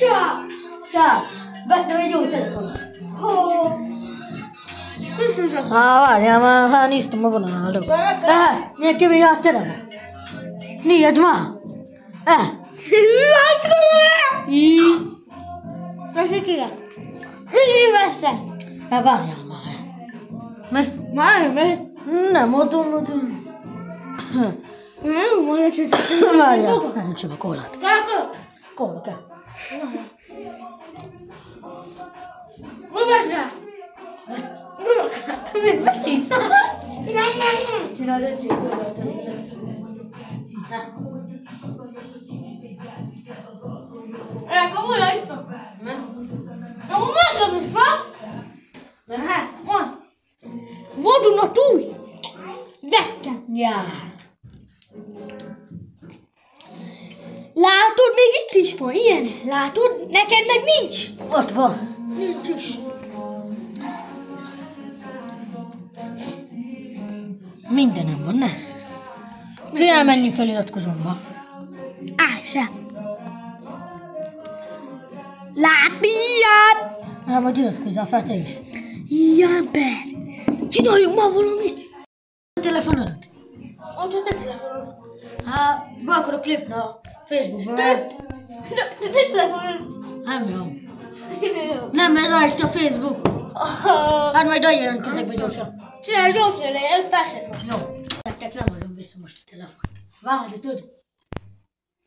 Ciao! Vettem egy jó telefonot. Várjál, néztem a vonalon. Miért mi a telefon? Nézd már! Köszönjük! Hívesztek! Várjál már! Mi? Nem, adom. Várjál! Öntsem a kólát. Kóla kell. Mit beszélsz? Csinálj egy kólát, amit leteszem. Komolyan itt van? Megem is van? Vodunat új! Vettem! Ja. Látod, még itt is van ilyen? Látod? Neked meg nincs? Ott van. Nincs is. Mindenem van, ne? Figyelj, menjünk feliratkozomba. Állj szem! Látni ilyet! Majd iratkozzál fel te is. Ilyen per! Csináljunk már valamit! A telefonodat? Ott a te telefonod. Be akarok lépni a Facebookba, Te telefonod. nem jó. Nem, mert rajta a Facebook. Hát majd olyan jelentkezek be gyorsan. Csinálj gyorsan, 5 percet van. Jó. Nektek nem hozom vissza most a telefont. Várj, tudod?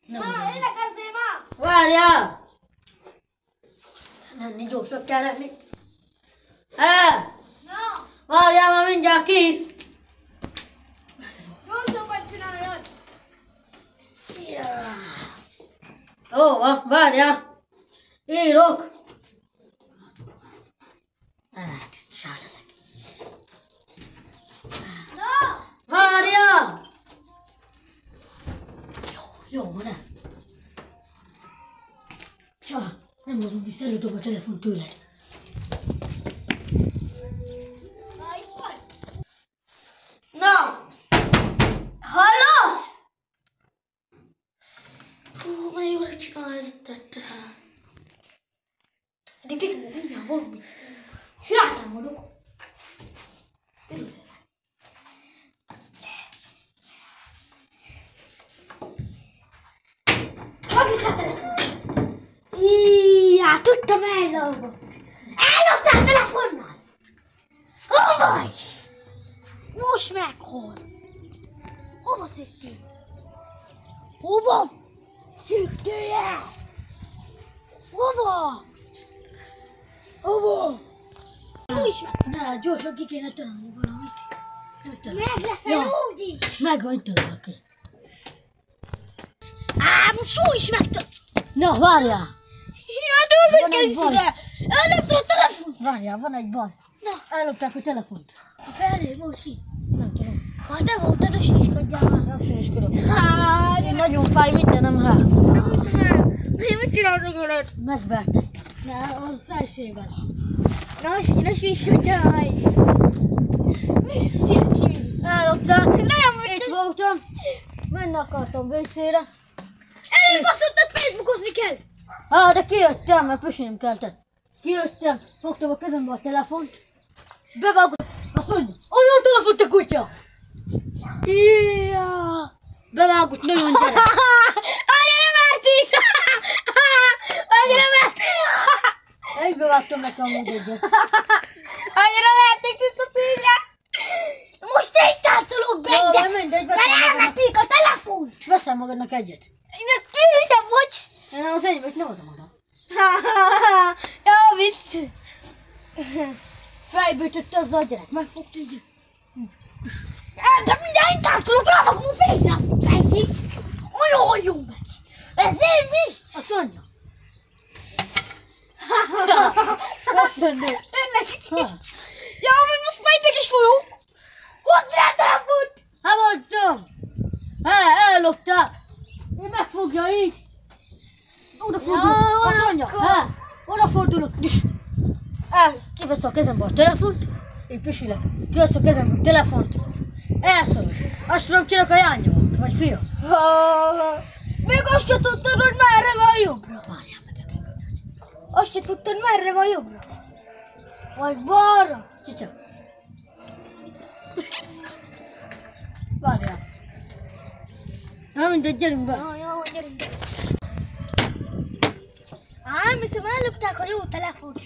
Nem hozom. Énekezzél már! Várjál! Menni, gyorsak kell lenni. Na! Várjál, már mindjárt kész. Gyorsabban csinálj! Jó, várjál. Írok. Tisztosál leszek. Na! Várjál! Jó, van-e? Csá, nem hozom vissza, elődob a telefon tőled. Na! Hallasz? Már jól csináltad. Eddig mindjárt valami. Srácám vagyok. Gyere. Hadd vissza a telefont! Tudtam, ellopott. Elloptál a telefonnal! Hol vagy? Most meghol! Hova szöktél? Hova szöktél? Hova? Úgy is meg. Ne, gyorsan ki kéne találni valamit. Meg leszel Ja. úgy is. Megvan, itt találok ki. Most úgy is megtalálom. Na, várjál! Hogy Van kell egy is baj. ide? Elloptad a telefont. Várjál, van egy baj. Na. Ellopták a telefont. A felé, most ki? Nem tudom. Ha te voltad, a sískodjál már. Nem sűrűsködök. Hát, Nagyon fáj mindenem, nem hiszem el. Mit csináltok veled? Megvertek. Ne, a fejszével. Na sískodjál. Ellopták. Nem, Itt voltam. Menni akartam WC-re. Előbaszottad, Facebookozni kell. De kijöttem, mert pisilnem kellett. Kijöttem, fogtam a kezembe a telefont. Bevágott. Azt mondja, olyan telefont a kutya. Bevágott, nagyon gyere. Annyira verték! Annyira verték! Egybevágtam neki amúgy egyet. Annyira verték ezt a színyet! Most én táncolok be Jó, egyet! mindegy, Mert veszem magadnak. elvették a telefont! Veszem magadnak egyet. Tűnye vagy! Én az enyém, és nem adom oda. Jó, vicc! Fejbe ütötte azzal a gyerek, megfogta így. De mindjárt én táncolok, rávakom a végre a fejszét! Olyan jó meg! Ez nem vicc! A Szonya. Most mennék. Tényleg! Ja, mert most mentek is folyunk! Hozd rá a telefont! Hát mondtam! Ellopták! Ő megfogja így! Odafordulok! A Szonya! Odafordulok! Kivesz a kezembe a telefont, így pisilek. Kivesz a kezembe a telefont, elszorul. Azt tudom, kinek a jánya volt, vagy fia. Még azt se tudtad, hogy merre van jobbra. Várjál meg, Azt se tudtad, merre van jobbra. Vagy balra. Csicsak. Várjál. Na mindegy, gyerünk be. Jó, gyerünk. Nem hiszem, ellopták a jó telefont,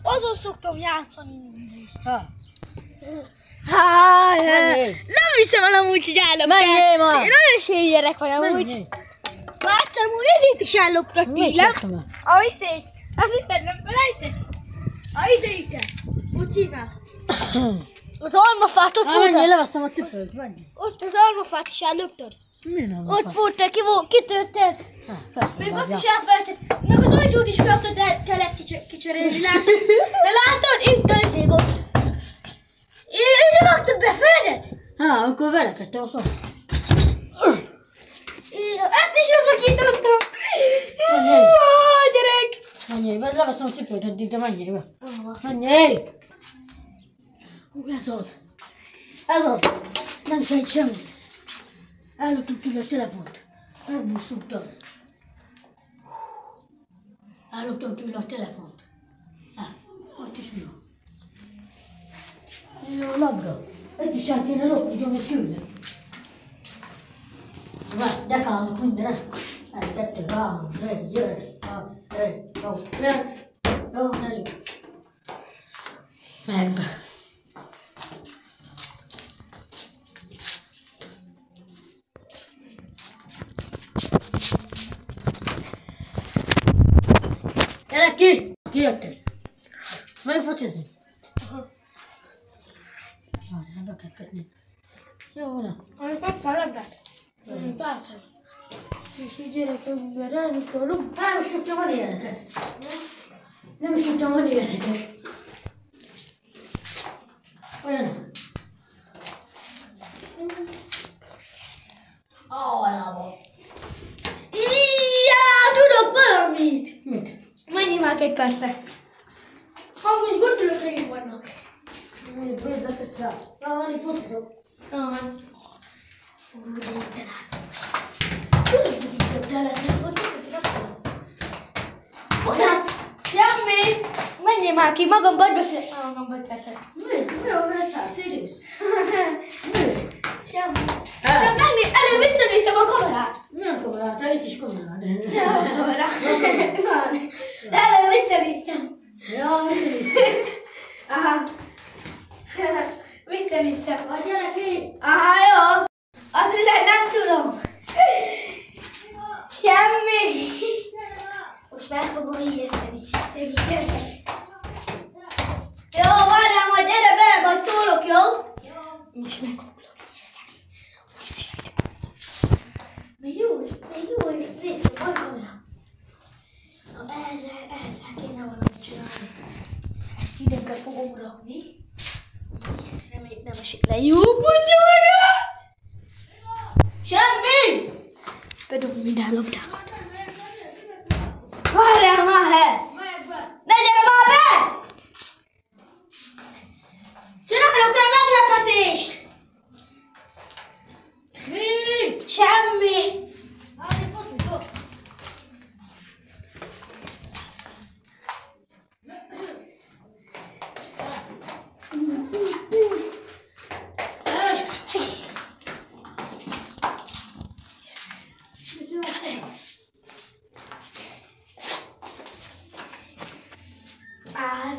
azon szoktam játszani. Nem hiszem el amúgy, hogy ellopták. Menjél már! Én nagyon sény gyerek vagy amúgy. Bácsám, úgy ezért is elloptak tőlem. A vizét. Azt hitted, nem felejtett? A vizéket. Úgy hívják. Az almafát ott volt. Menjél, leveszem a cipőt, menjél. Ott az almafát is elloptad. Mi nem Ott volt, kitörted. Még azt is elfelejtett. Meg az ajtót is kaptad, de kellett kicserélni. De látod? Itt a izég ott. Én nem adtad be földet? Akkor verekedtem a szó. Ezt is összakítottam. Menjél. Gyerek. Menjél, leveszem a cipőt addig, de menjél be. Menjél! Ez az. Ez az. Nem sejt semmit. Elloptam tőle a telefont. Megbuszultam. Elloptam tőle a telefont. Ott is mi van? Jó, labda. Ezt is el kéne lopni, gyomor tőle. Várj, dekázok mindenem. 1, 2, 3, 4, 5, 6, 7, 8, 9. Jó, elég. Megbe. Gyere ki! Kijöttél. Menj focizni. Várj, nem be kell kötni. Jó, van. Amit kaptál labdát? Bácsám. És így gyerekem, elnökölöm. Nem is tudtam van ilyeneket. Nem is tudtam van ilyeneket. Olyan. Olyan. Tudok valamit. Mit? Menjél már egy percre. Hangos gondolataim vannak. Mit védeket rá? Van, itt focizok. Úgy de látom. Tudod, hogy így több telefonot, hogy azt mondom. Olyan. Semmi. Menjél már ki, magam vagy beszél. Magam vagy beszél. Mit? Mi van veled fel? Serious? Mit? Semmi. Csak előbb visszanéztem a kamerát. Milyen kamerát? Itt is kamerád. Ja, a kamerát. Van. Előbb visszanéztem. Ja, visszanéztem. Aha. Visszanéztem. Vagy gyere ki! Aha, jó. Azt hiszem, nem tudom. Semmi. Most meg fogom ijeszteni. Szegény gyerekek. Jó, várjál, majd gyere be, majd szólok, jó? Most meg foglak ijeszteni. Most sejtem. Még jó, nézd, van kamera. Ezzel kéne valamit csinálni. Ezt idegbe fogom rakni. Így, reméljük nem esik le. Jó, mondja meg el! Semmi! Bedobom minden labdákat. Várjál már el! Ne gyere már be! Csinálok rá meglepetést! Mi? Semmi! Állj, focizok!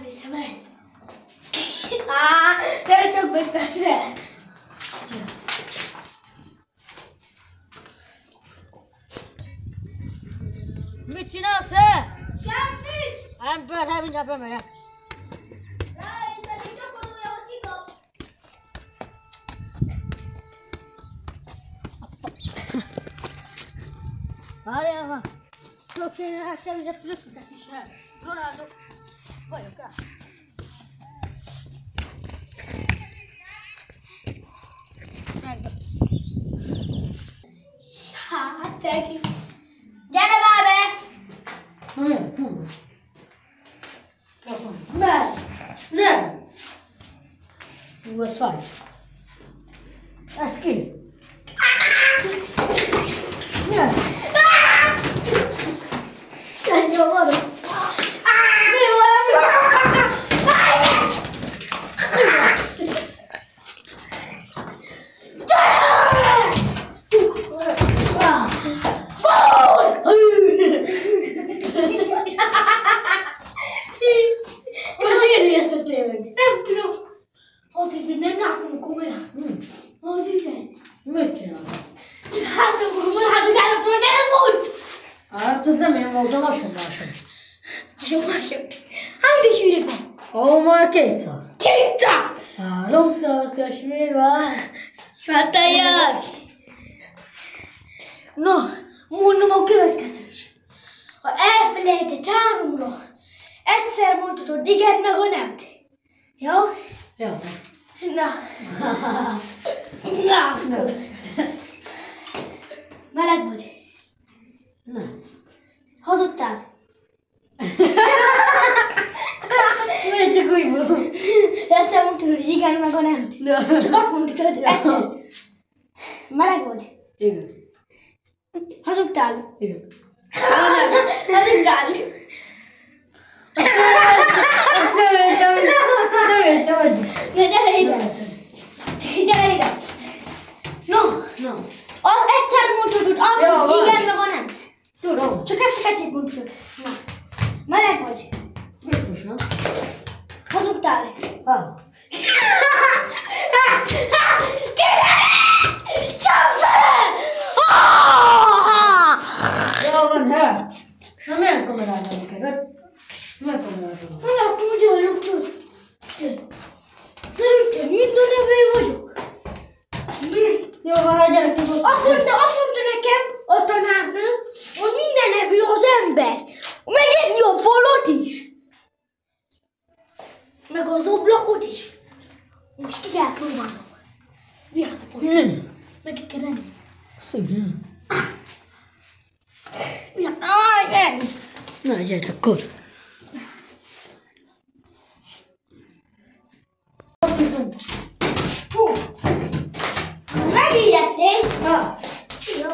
Viszem el. De csak meg persze. Mit csinálsz? Semmit! Ember, hát mindjárt bemegyek. Ráészre, gyakorolja, hogy kikapsz. Várjál már. Tudok én elkezdeni, hogy a plökköket is el. Ronaldo. Vagyok el. Megbe. Hát, szegény. Gyere már be! Milyen? Mondd. Nem! Nem! Jó, ez fáj. Ez ki? Nem! Nem, jó, van. Mit csináltam? Látod, elmúlt! Hát ez nem én voltam, hasonlásom. Hasonlásom? Hány is hűreg van? Ó, már 200. 200! 300, testvér, vár. Fáteljak! No, mondom a következő is. Ha elfelejtett 3-ra, egyszer mondhatod igen, meg a nemet. Jó? Jó. Na. Na, akkor. Meleg vagy? Nem. Hazudtál? Miért csak úgy van? Egyszer mondtad, hogy igen, meg a nemet. Csak azt mondtad, hogy egyszer. Meleg vagy? Igen. Hazudtál? Igen. Hazudtál? Azt nem értem, hogy... Na, gyere ide! Gyere ide! No! Az egyszer mondtad, hogy azt, Jó, hogy van. igen, meg a nemet. Tudom. Csak ezt a kettőt mondtad. Na. Meleg vagy? Biztos, nem? Hazudtál? Ha. Csapd fel! Jó van, hát. Na milyen kamerában neked? Milyen kamerában? Na, akkor ugye luktad. Szerintem minden nevű vagyok. Mi? Jó van, a gyerekek ott. Azt mondta nekem a tanárnő, hogy minden nevű az ember. Meg ez a falat is. Meg az ablakot is. Most ki kell próbálnom. Vigyázz a falat. Nem. Meg kell enni. Szűnöm. Nem. Na, gyere akkor. Azt hiszem. Hú. Megijedtél? Ha. Jó.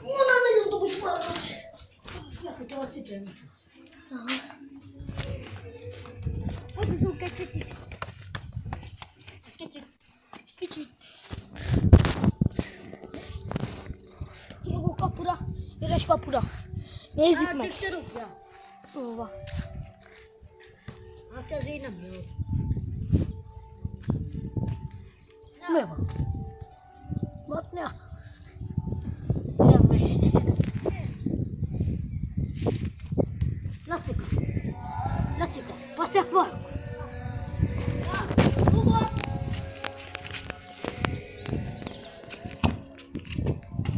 Onnan nagyon dobos falatot. Hogy a cipőm. Fotozunk egy picit. Kicsit. Jó kapura. Üres kapura. Nézzük meg. Te rúgja. Hova? Hát ezért nem jó. Mi van? Matnia? Semmi. Lacika, passzak van.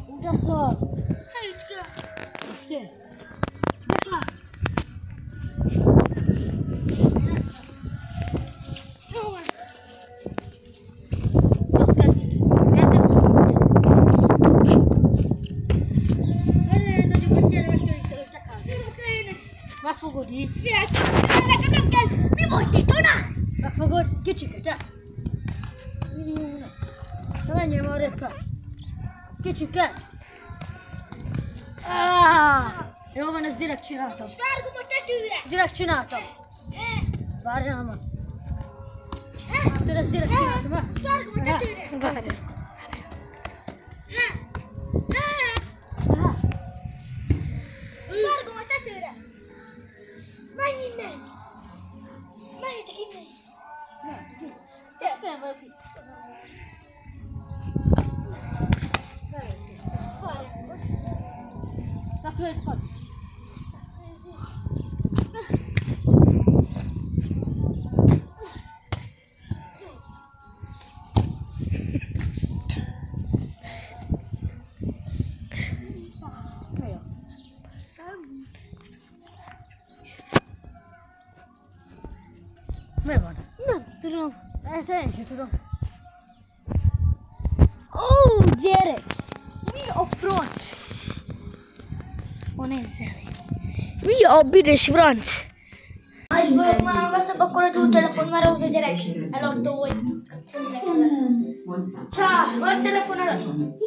Oda szól. Helyütke! Aztán. Jó van. Megfogod így. Nekem nem kell. Mi volt itt, Tona? Megfogod kicsiket, te. Te menjél már rékkal. Kicsiket. Jó van, ezt direkt csináltam. Várgom a tetőre. Direkt csináltam. Várjál már. Tudod, ezt direkt csináltam, ha? Várgom a tetőre. Várjál. Várgom a tetőre. Menj innen. Menjetek innen. Ezt nem vagyok itt. Megfőzkod. Mi van? Nem tudom. Ezt én sem tudom. Ó, gyerek! Mi a franc? Ó, nézzél! Mi a büdös franc? Ha már veszek akkor a telefon, már az a gyerek eladó vagy. Csá, van telefon eladó?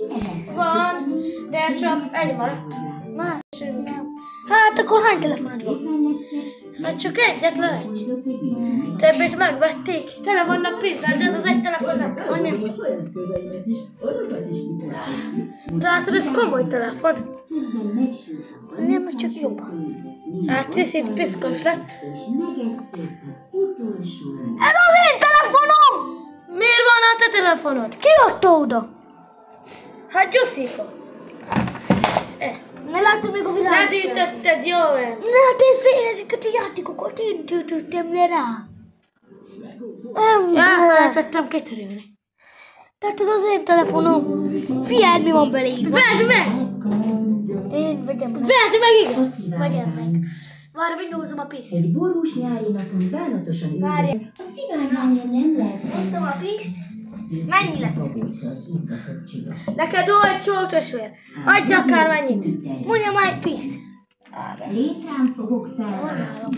Van, de csak egy maradt. Másik nem. Hát akkor hány telefonod van? Hát csak egyetlen egy. Többet megvették. Tele vannak pénzzel, de ez az egy telefon nem kell. Nem. Tehát ez komoly telefon. Nem, meg csak jobb. Hát viszont piszkos lett. Ez az én telefonom! Miért van a te telefonod? Ki adta oda? Hát Gyuszika. Ne látod még a világot? Ledítetted, jó van. Na, hát én ezeket a játékokat én töltöttem le rá. Elfelejtettem kitörölni. Tehát ez az én telefonom. Figyeld, mi van bele írva. Vedd meg! Én vegyem meg. Vedd meg, igen! Vegyem meg. Várj, mindhozom a piszt. Egy borús nyári napon bánatosan Várj. ülve, a szivárványon nem lehet Hoztam a piszt. Mennyi lesz? Neked oly csótos vagy. Adj akár mennyit. Mondja már egy piszt. Létrám fogok felvállalni.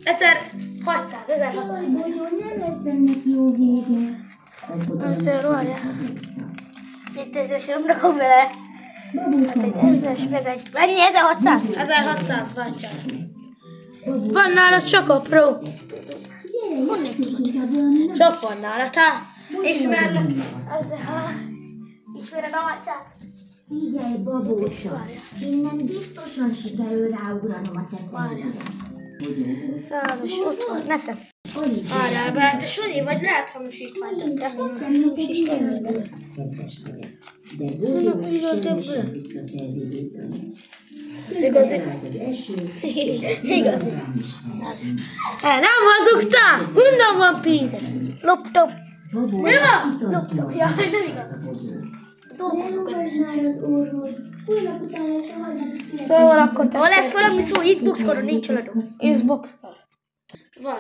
1600, 1600. Bolyon nem lesz ennek jó vége. Azért várjál. 2000-es nem rakom bele. Hát egy 1000-es meg egy... Mennyi? 1600? 1600, bátyám. Van nálad csak a Pro. Honnan tudod? Sok van nálad, hát. Ismerlek. Ismered a hagyját? Figyelj, babósa, innen biztosan sikerül ráugranom a tetejére. Százas, ott van, neszem. Várjál be, te Sanyi vagy, lehet hamisítványt tettek. De végül semmi tudta Ez igazi. Igazi. Nem hazugtál? Honnan van pénzed? Loptam. Mi van? Loptam. Jaj, nem igaz. Dolgozok ennél. Szóval akkor te Ha lesz valami szó, Xbox-koron nincs eladó. Xbox-kal. Van.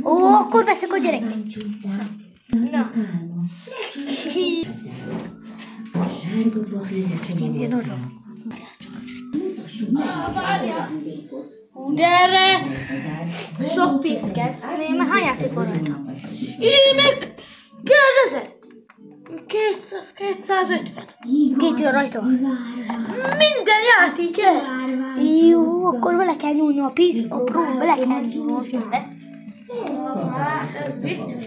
Ó, akkor veszek a gyereknek. Na. Ingyen oda. De erre sok pénz kell. Mert hány játék van rajta? Én meg kérdezed? 250. 200 rajta. Minden játék el. Jó, akkor bele kell nyúlni a pénz, a pró, bele kell nyúlni a pénzbe. Hát ez biztos.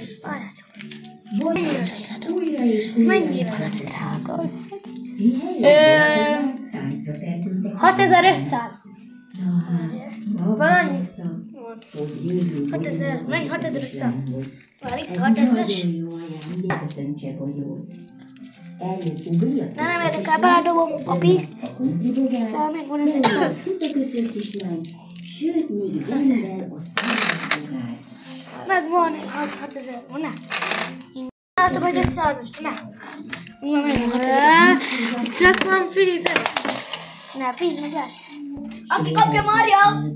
Mennyire lett drága összeg? 6500. Van annyi? 6000, mennyi? 6500. Várj, 6000-es. Nem érdekel, beledobom a pénzt. Szóval megvan 1500. Sőt, még rendel a Megvan 6000, van ne? Látom, hogy 500-as, ne? Na, megvan 6000. Csak van pénzed. Ne, pénz meg el. Aki kapja, Mária!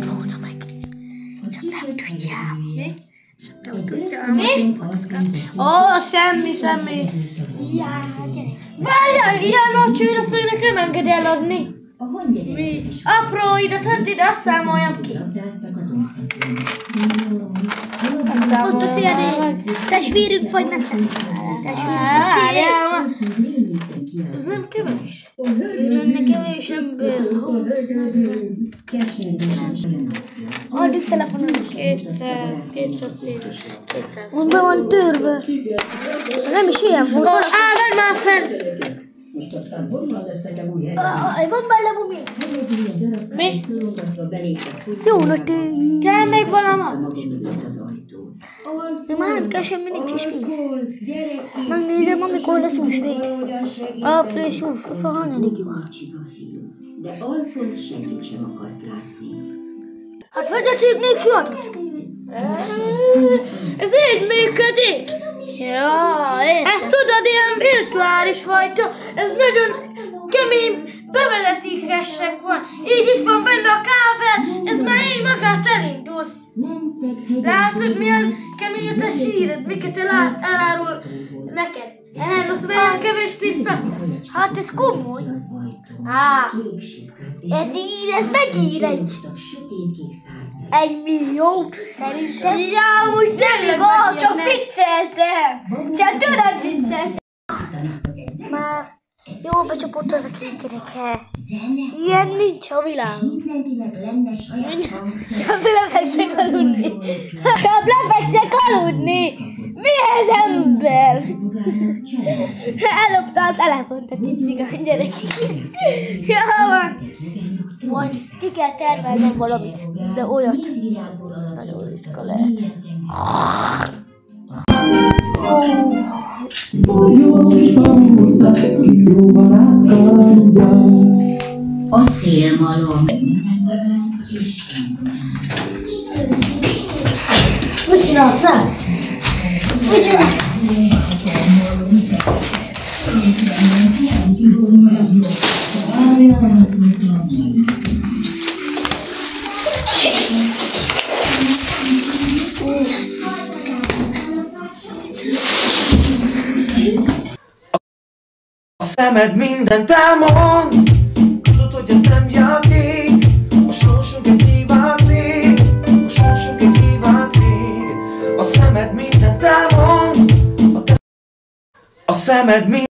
Volna meg. Csak nem tudjál. Mi? Csak nem tudjál. Mi? Ó, semmi. Ja, gyere. Várjál, ilyen nagy főnek nem enged eladni. A hongyerek Mi? Apróidat add ide, azt számoljam ki. Ott a CD. Testvérünk vagy, ne szeretnél. Várjál, ez nem kevés. Lenne kevés ember. Addig telefonon. 200. Úgy be van törve. Nem is ilyen volt. Vedd már fel! Van bele bumi. Mi? Jó, na te. Kell még valamat? Már nem kell semmi, nincs is pénz. Megnézem, amikor lesz húsvét. Április 20-hanyadik van. De Alfonsz semmit sem akart látni. Hát vezetjük még kiadott. Ez így működik? Ja, Ezt tudod, ilyen virtuális fajta, ez nagyon kemény bevezetékesek van. Így itt van benne a kábel, ez már így magát elindul. Látod, milyen kemény a te síred, miket elárul neked. Azt milyen kevés pénzt adtál. hát ez komoly. Ez megír egy 1 milliót szerintem. Ja, úgy tényleg Igaz, csak vicceltem. Csak tudod vicceltem. Már jó becsapott az a két gyereke. Ilyen nincs a világon. Mindenkinek lenne saját Kb. Lefekszek aludni. Kb. Lefekszek aludni. Mi ez ember? Ellopta a telefont a kis cigány gyerek. Jó van. Majd ki kell tervelnem valamit, de olyat nagyon ritka lehet. A szélmalom. Mit csinálsz, nem? Mit csinálsz? A szemed mindent elmond, tudod, hogy ez nem játék. A sorsunk egy kívánt vég, a sorsunk egy kívánt vég. A szemed mindent elmond, a szemed mindent.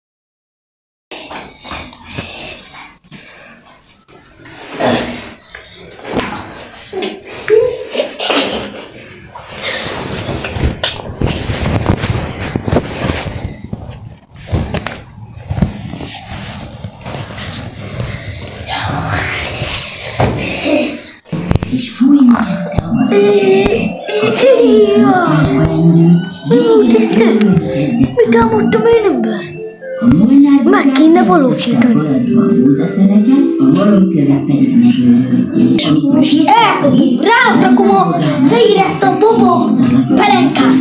És fújni kezdte a marad. Tisztelt! Mit álmodtam én, ember? Meg kéne valósítani. A malomköve pedig megölhették. Most elkapom, rárakom a fejére ezt a bobo pelenkát.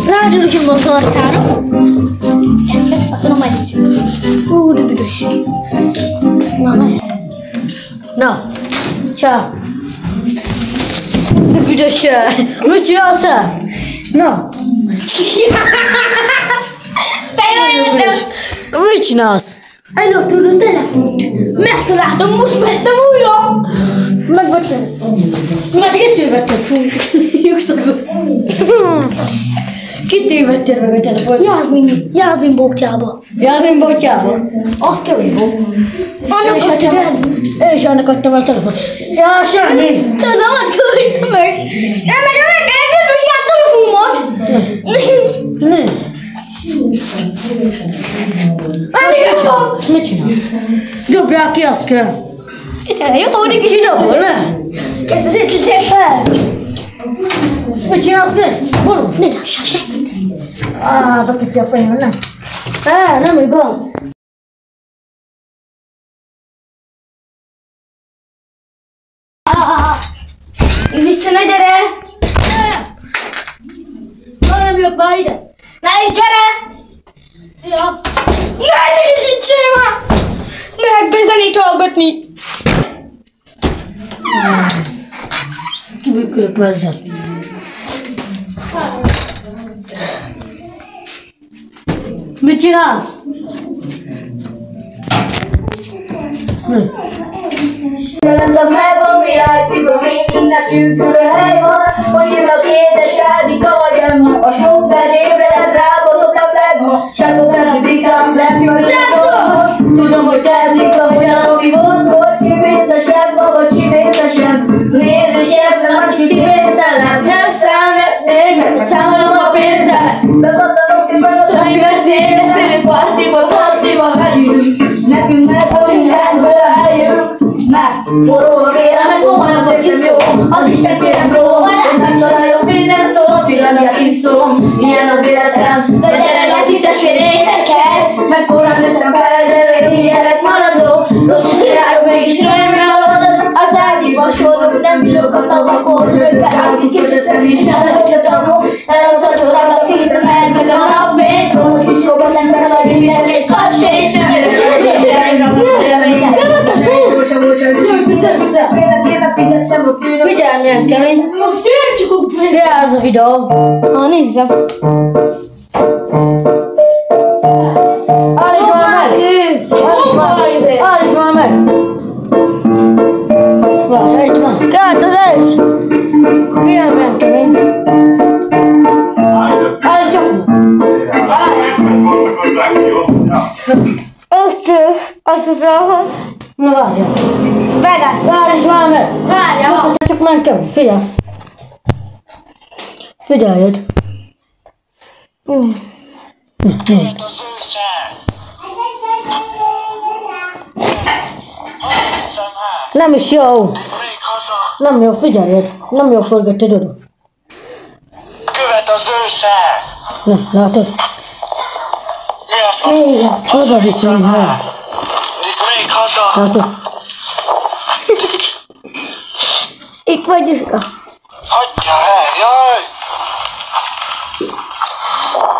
Rádörösöm az arcára. Ezt, azt mondom majd. De büdös. Na, megy. Na, csá. De büdös, mit csinálsz? Na. Te jól jöttem! Mit csinálsz? Elloptad a telefont. Megtaláltam, most vettem újra. Megvetted. Meg kitől fújt. Kitől meg a telefon? Jászmin bókjába. Jászmin bókjába? Az kemény volt. Én is annak adtam el a telefon. Ja, semmi. Tudom, hogy meg. Nem, meg elkezdődj a telefonomat. Mit csinálsz? Dobjál ki, azt kell. Jutódik is Kidobol, ne? kezd az ötletet fel. Mit csinálsz, ne? Bolond. Ne lássál semmit. Beköti a fejembe, nem? Nem igaz. Vissza, ne gyere! Nem jött már ide. Ne is gyere! Szia. Ne idegesítsél már! Meg be zenét hallgatni! Kibükkülök már ezzel. Mit csinálsz? Jelentem helyban, világban, mindennek külön hely van, hogy én az édes áldika vagyok, a sok felébredett rábozott a flagma, sárga elbikám, lettünk csesztől. Tudom, hogy te eszik, ahogy el a szívod, volt csibészesed, magad csibészesed, nézd és érzel, aki csibésztelen, nem számolom, számolom a pénzzel. Beszadtanok, hogy megad, hogy beszélünk, partiba megyünk, nekünk meg, hogy helyből eljövünk. Mert forró a vérem, meg komolyan vagy jó. Az Isten kérem róm, megtaláljon minden szó, pillanatja iszom. Ilyen az életem, de gyere leszítessél énekel. Meg korán nőttem fel, de gyerek maradó. Rosszul járok, mégis röjjön haladod. Az ágyig vasolok, nem billok a szavakhoz. Rögbe ágyig képzetem is, nem csatornó. Elszatsorám a szinte meg a napfényt. Romos is jobban nem fel a mindenlék kassényt. Nem érek, Figyelj, nem kemény. Most én csak úgy Ja, ez a videó. nézem. Állíts már meg! Állíts már meg! Várj, itt van. Kárt az ez! Figyelj, nem kemény. Állíts csak meg! Azt hiszem, Na várjál. Vegas. Állíts már meg! Várja. Csak nem kemény, figyelj. Figyeljed. Az ősszel! Nem is jó. Nem jó, figyeljed. Nem jó forgatni, tudod. Követ az őse! Na, látod? Mi a fa? Igen, hazaviszem, ha. Még haza! Látod? Itt vagy, Iska. Hagyja el, jaj!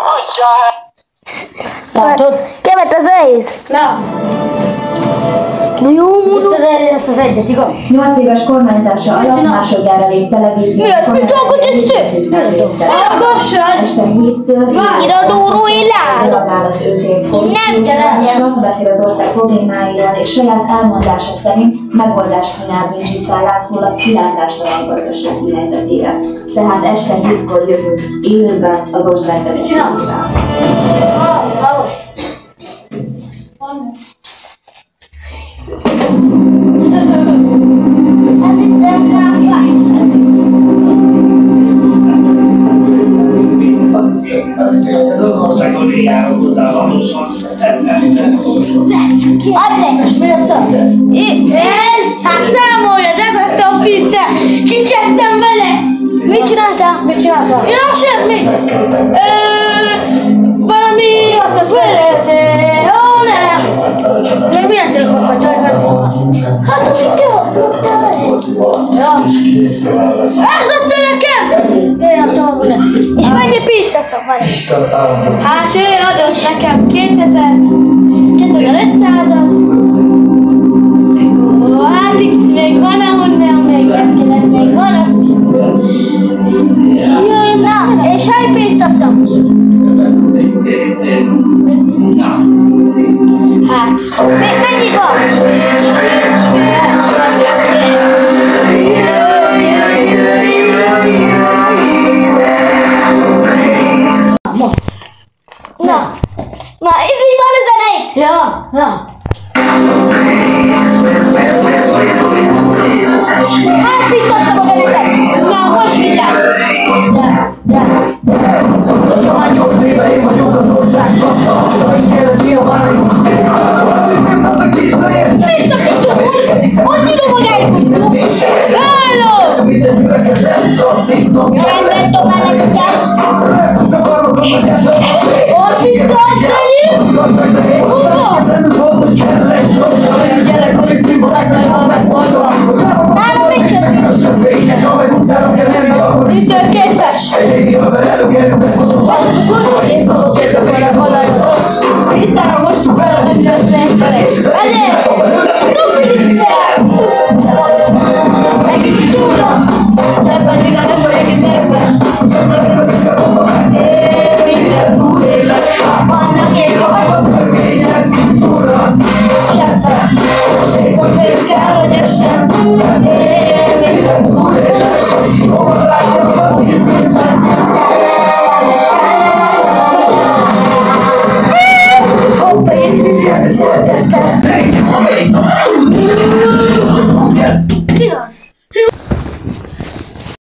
Hagyja el! Látod? Kevet az egész. Na. Jó, Ezt az egyet, igaz? 8 éves kormányzása alatt másodjára lép televízió. Mit dolgot ezt? Hallgassad! Este 7-től Iradóról él. reagál az őtét. Nem kell beszél az ország problémáiról, és saját elmondása szerint megoldást kínál Vincsisztán látszólag kilátástalan gazdasági helyzetére. Tehát este 7-kor jövünk élőben az ország vezetésére. Ez itt nem Az is, hogy ez az országon járó hozzávalósan. Add neki! Mi a szar? Ez? Hát számoljad, ez a top 10, te! Kicsesztem vele! Mit csináltál? Mit csináltál? Ja, semmit! Valami... Azt a fölött! Ó, nem! De milyen telefont vagy? Hát, amit kell! Ja. Ez adta nekem! Én adtam a bunek. És mennyi pénzt adtam vele? Hát ő adott nekem 2500-at. Ó, hát itt még van, ahonnan még elkezdett, még van ott. Jaj, na, és hány pénzt adtam? Hát, Mennyi van? Na, így van a zenék! ja, na. Hány pénzt adtam a nektek? Na, most figyelj! Gyere. Soha 8 éve én vagyok az ország bassza. Így élet Giovanni. Sziszakítom! Annyira magáig vagyok! Hello! Rendben tovább nektek! Ott visszaadtani? Hova? Gyere, Korici, barátaimmal megmondva. Nálam nincs. Mitől képes?